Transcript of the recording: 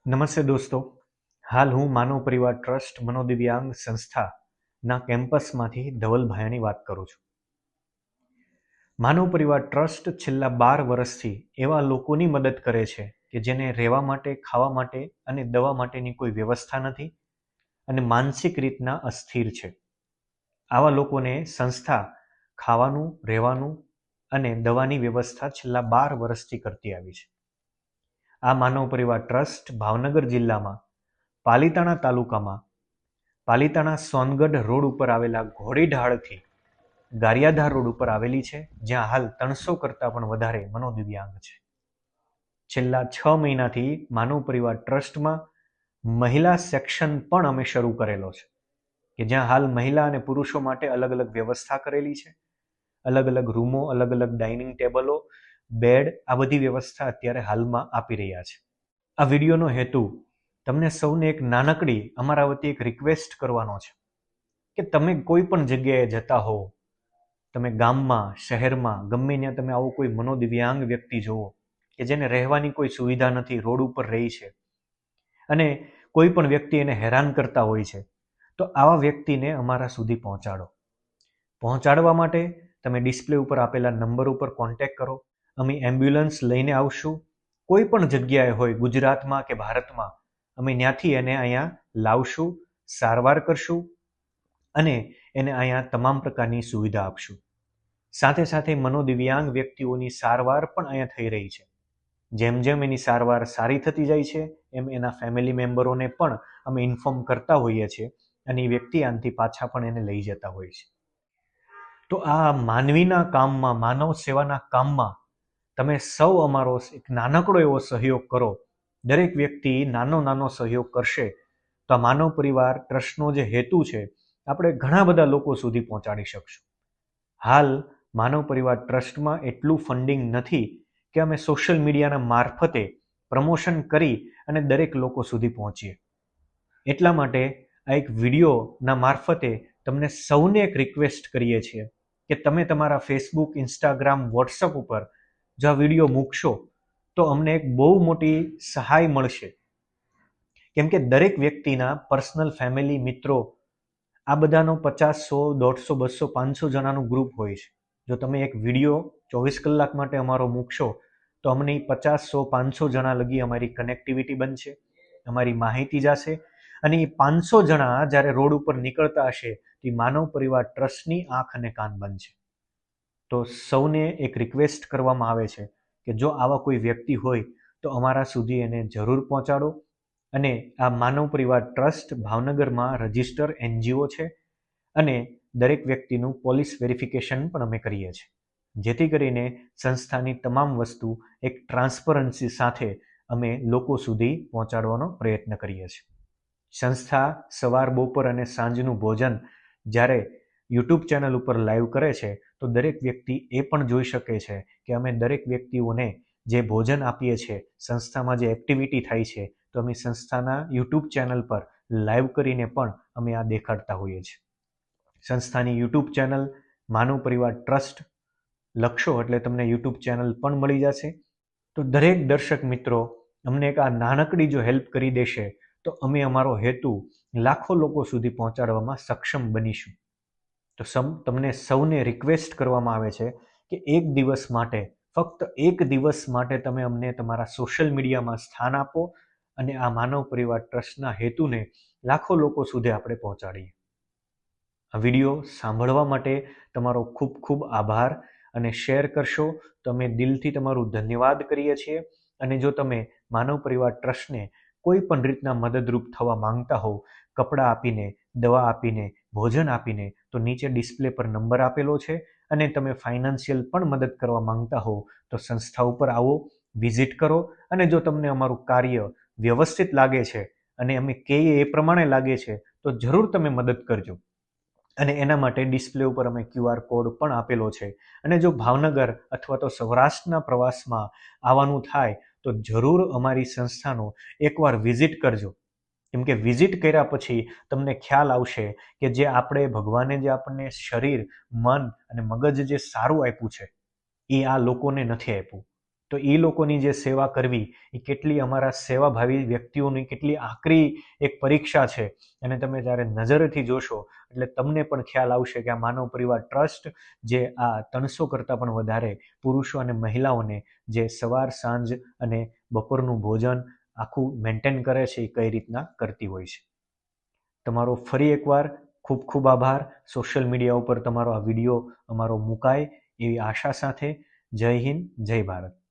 નમસ્તે દોસ્તો. હાલ હું માનવ પરિવાર ટ્રસ્ટ મનોદિવ્યાંગ સંસ્થાના કેમ્પસમાંથી ધવલ ભાયાની વાત કરું છું. માનવ પરિવાર ટ્રસ્ટ છેલ્લા 12 વર્ષથી એવા લોકોની મદદ કરે છે કે જેને રહેવા માટે, ખાવા માટે અને દવા માટેની કોઈ વ્યવસ્થા નથી અને માનસિક રીતના અસ્થિર છે. આવા લોકોને સંસ્થા ખાવાનું, રહેવાનું અને દવાની વ્યવસ્થા છેલ્લા 12 વર્ષથી કરતી આવી છે. આ માનવ પરિવાર ટ્રસ્ટ ભાવનગર જિલ્લામાં પાલીતાણા તાલુકામાં પાલીતાણા સોનગઢ રોડ ઉપર આવેલા ઘોડીઢાળથી ગારિયાધાર રોડ ઉપર આવેલી છે, જ્યાં હાલ 300 કરતાં પણ વધારે મનોદિવ્યાંગ છે. છેલ્લા 6 મહિનાથી માનવ પરિવાર ટ્રસ્ટમાં મહિલા સેક્શન પણ અમે શરૂ કરેલો છે કે જ્યાં હાલ મહિલા અને પુરુષો માટે અલગ અલગ વ્યવસ્થા કરેલી છે. અલગ અલગ રૂમો, અલગ અલગ ડાઇનિંગ ટેબલો, બેડ, આ બધી વ્યવસ્થા અત્યારે હાલમાં આપી રહ્યા છે. આ વિડીયોનો હેતુ તમને સૌને એક નાનકડી અમારા વતી એક રિક્વેસ્ટ કરવાનો છે કે તમે કોઈ પણ જગ્યાએ જતા હો, તમે ગામમાં, શહેરમાં, ગમે ત્યાં તમે આવો કોઈ મનોદિવ્યાંગ વ્યક્તિ જુઓ કે જેને રહેવાની કોઈ સુવિધા નથી, રોડ ઉપર રહી છે અને કોઈ પણ વ્યક્તિ એને હેરાન કરતા હોય છે, તો આવા વ્યક્તિને અમારા સુધી પહોંચાડવા માટે તમે ડિસ્પ્લે ઉપર આપેલા નંબર ઉપર કોન્ટેક્ટ કરો. અમે એમ્બ્યુલન્સ લઈને આવશું. કોઈ પણ જગ્યાએ હોય, ગુજરાતમાં કે ભારતમાં, અમે ત્યાંથી એને અહીંયા લાવશું, સારવાર કરશું અને એને અહીંયા તમામ પ્રકારની સુવિધા આપશું. સાથે સાથે મનોદિવ્યાંગ વ્યક્તિઓની સારવાર પણ અહીંયા થઈ રહી છે. જેમ જેમ એની સારવાર સારી થતી જાય છે એમ એના ફેમિલી મેમ્બરોને પણ અમે ઇન્ફોર્મ કરતા હોઈએ છીએ અને એ વ્યક્તિ આનાથી પાછા પણ એને લઈ જતા હોય છે. તો આ માનવીના કામમાં, માનવ સેવાના કામમાં તમે સૌ અમારો એક નાનકડો એવો સહયોગ કરો. દરેક વ્યક્તિ નાનો સહયોગ કરશે તો આ માનવ પરિવાર ટ્રસ્ટનો જે હેતુ છે આપણે ઘણા બધા લોકો સુધી પહોંચાડી શકશું. હાલ માનવ પરિવાર ટ્રસ્ટમાં એટલું ફંડિંગ નથી કે અમે સોશિયલ મીડિયાના મારફતે પ્રમોશન કરી અને દરેક લોકો સુધી પહોંચીએ. એટલા માટે આ એક વિડીયોના મારફતે તમને સૌને એક રિક્વેસ્ટ કરીએ છીએ કે તમે તમારા ફેસબુક, ઇન્સ્ટાગ્રામ, વોટ્સઅપ ઉપર જો આ વિડીયો મૂકશો તો અમને એક બહુ મોટી સહાય મળશે. કેમ કે દરેક વ્યક્તિના પર્સનલ ફેમિલી, મિત્રો, આ બધાનો 50, 100, 150, 200, 500 જણાનું ગ્રુપ હોય છે. જો તમે એક વિડીયો 24 કલાક માટે અમારો મૂકશો તો અમને 50, 100, 500 જણા લગી અમારી કનેક્ટિવિટી બનશે, અમારી માહિતી જશે અને એ 500 જણા જ્યારે રોડ ઉપર નીકળતા હશે તે માનવ પરિવાર ટ્રસ્ટની આંખ અને કાન બનશે. તો સૌને એક રિક્વેસ્ટ કરવામાં આવે છે કે જો આવા કોઈ વ્યક્તિ હોય તો અમારા સુધી એને જરૂર પહોંચાડો. અને આ માનવ પરિવાર ટ્રસ્ટ ભાવનગરમાં રજિસ્ટર NGO છે અને દરેક વ્યક્તિનું પોલીસ વેરિફિકેશન પણ અમે કરીએ છીએ, જેથી કરીને સંસ્થાની તમામ વસ્તુ એક ટ્રાન્સપરન્સી સાથે અમે લોકો સુધી પહોંચાડવાનો પ્રયત્ન કરીએ છીએ. સંસ્થા સવાર, બપોર અને સાંજનું ભોજન જ્યારે યુટ્યુબ ચેનલ ઉપર લાઈવ કરે છે તો દરેક વ્યક્તિ એ પણ જોઈ શકે છે કે અમે દરેક વ્યક્તિઓને જે ભોજન આપીએ છીએ, સંસ્થામાં જે એક્ટિવિટી થાય છે, તો અમે સંસ્થાના યુટ્યુબ ચેનલ પર લાઈવ કરીને પણ અમે આ દેખાડતા હોઈએ છીએ. સંસ્થાની યુટ્યુબ ચેનલ માનવ પરિવાર ટ્રસ્ટ લખશો એટલે તમને યુટ્યુબ ચેનલ પણ મળી જશે. તો દરેક દર્શક મિત્રો અમને એક આ નાનકડી જો હેલ્પ કરી દેશે તો અમે અમારો હેતુ લાખો લોકો સુધી પહોંચાડવામાં સક્ષમ બનીશું. તો તમને સૌને રિક્વેસ્ટ કરવામાં આવે છે કે એક દિવસ માટે, ફક્ત એક દિવસ માટે તમે અમને તમારા સોશિયલ મીડિયામાં સ્થાન આપો અને આ માનવ પરિવાર ટ્રસ્ટના હેતુને લાખો લોકો સુધી આપણે પહોંચાડીએ. આ વિડીયો સાંભળવા માટે તમારો ખૂબ ખૂબ આભાર અને શેર કરશો તો અમે દિલથી તમારું ધન્યવાદ કરીએ છીએ. અને જો તમે માનવ પરિવાર ટ્રસ્ટને કોઈ પણ રીતના મદદરૂપ થવા માંગતા હો, કપડાં આપીને, દવા આપીને, ભોજન આપીને, તો નીચે ડિસ્પ્લે પર નંબર આપેલો છે અને તમે ફાઇનાન્શિયલ પણ મદદ કરવા માંગતા હો તો સંસ્થા ઉપર આવો, વિઝિટ કરો અને જો તમને અમારું કાર્ય વ્યવસ્થિત લાગે છે અને અમે કહીએ એ પ્રમાણે લાગે છે તો જરૂર તમે મદદ કરજો. અને એના માટે ડિસ્પ્લે ઉપર અમે QR કોડ પણ આપેલો છે. અને જો ભાવનગર અથવા તો સૌરાષ્ટ્રના પ્રવાસમાં આવવાનું થાય તો જરૂર અમારી સંસ્થાનો એકવાર વિઝિટ કરજો. કેમ કે વિઝિટ કર્યા પછી તમને ખ્યાલ આવશે કે જે આપણે ભગવાને જે આપણને શરીર, મન અને મગજ જે સારું આપ્યું છે એ આ લોકોને નથી આપ્યું. તો એ લોકોની જે સેવા કરવી એ કેટલી અમારા સેવાભાવી વ્યક્તિઓની કેટલી આકરી એક પરીક્ષા છે. અને તમે જ્યારે નજરથી જોશો એટલે તમને પણ ખ્યાલ આવશે કે આ માનવ પરિવાર ટ્રસ્ટ જે આ 300 કરતાં પણ વધારે પુરુષો અને મહિલાઓને જે સવાર સાંજ અને બપોરનું ભોજન આખું મેન્ટેન કરે છે એ કઈ રીતના કરતી હોય છે. તમારો ફરી એકવાર ખૂબ ખૂબ આભાર. સોશિયલ મીડિયા ઉપર તમારો આ વિડીયો અમારો મુકાય એવી આશા સાથે. જય હિન્દ, જય ભારત.